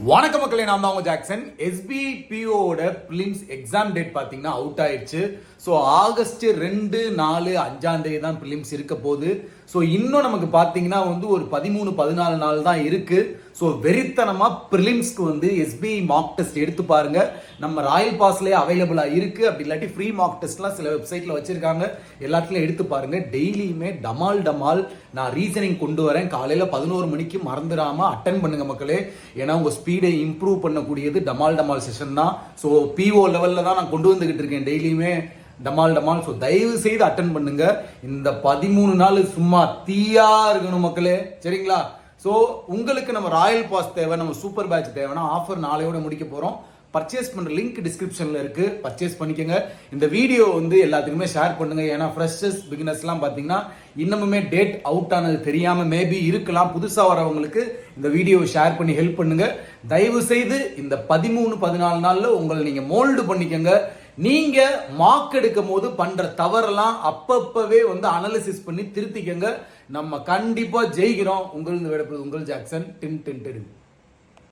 வணக்க மக்களே, நான் தான் உங்க ஜாக்சன். SBPOட பிலிம்ஸ் எக்ஸாம் டேட் பார்த்தீங்கன்னா அவுட் ஆயிடுச்சு. ஸோ ஆகஸ்ட் 2, 4, 5ஆம் தேதி தான் பிலிம்ஸ் இருக்க போகுது. ஸோ இன்னும் நமக்கு பார்த்தீங்கன்னா ஒரு 13, 14 நாள் தான் இருக்கு. ஸோ வெறித்தனமா பிலிம்ஸ்க்கு SBI மார்க் டெஸ்ட் எடுத்து பாருங்க. நம்ம ராயல் பாஸ்லேயே அவைலபிளா இருக்கு. அப்படி இல்லாட்டி ஃப்ரீ மார்க் டெஸ்ட்லாம் சில வெப்சைட்ல வச்சிருக்காங்க. எல்லாத்துலயும் எடுத்து பாருங்க. டெய்லியுமே டமால் நான் ரீசனிங் கொண்டு வரேன். காலையில 11 மணிக்கு மறந்துடாம அட்டன் பண்ணுங்க மக்களே. ஏன்னா உங்க ஸ்பீடை இம்ப்ரூவ் பண்ணக்கூடியது டமால் செஷன் தான். ஸோ PO லெவல்ல தான் நான் கொண்டு வந்துகிட்டு இருக்கேன் டெய்லியுமே டமால். ஸோ தயவு செய்து அட்டன் பண்ணுங்க. இந்த 13 நாள் சும்மா தீயா இருக்கணும் மக்களே, சரிங்களா? ஸோ உங்களுக்கு நம்ம ராயல் பாஸ் தேவை, நம்ம சூப்பர் பேட்ச் தேவைன்னா ஆஃபர் நாளையோட முடிக்க போறோம். பர்ச்சேஸ் பண்ற லிங்க் டிஸ்கிரிப்ஷன்ல இருக்கு, பர்ச்சேஸ் பண்ணிக்கங்க. இந்த வீடியோ எல்லாத்துக்குமே ஷேர் பண்ணுங்க. ஏன்னா ஃப்ரெஷர்ஸ் பிகினர்ஸ்லாம் பாத்தீங்கன்னா இன்னமுமே டேட் அவுட் ஆனது தெரியாம மேபி இருக்கலாம். புதுசா வரவங்களுக்கு இந்த வீடியோவை ஷேர் பண்ணி ஹெல்ப் பண்ணுங்க. தயவு செய்து இந்த 13, 14 நாள்ல உங்களை நீங்க மோல்டு பண்ணிக்கங்க. நீங்க மார்க் எடுக்கும் போது பண்ற தவறெல்லாம் அப்பப்பவே அனாலிசிஸ் பண்ணி திருத்திக்கங்க. நம்ம கண்டிப்பா ஜெயிக்கிறோம். உங்கள் விடப்படுது உங்கள் ஜாக்சன். டின் டின் டின்.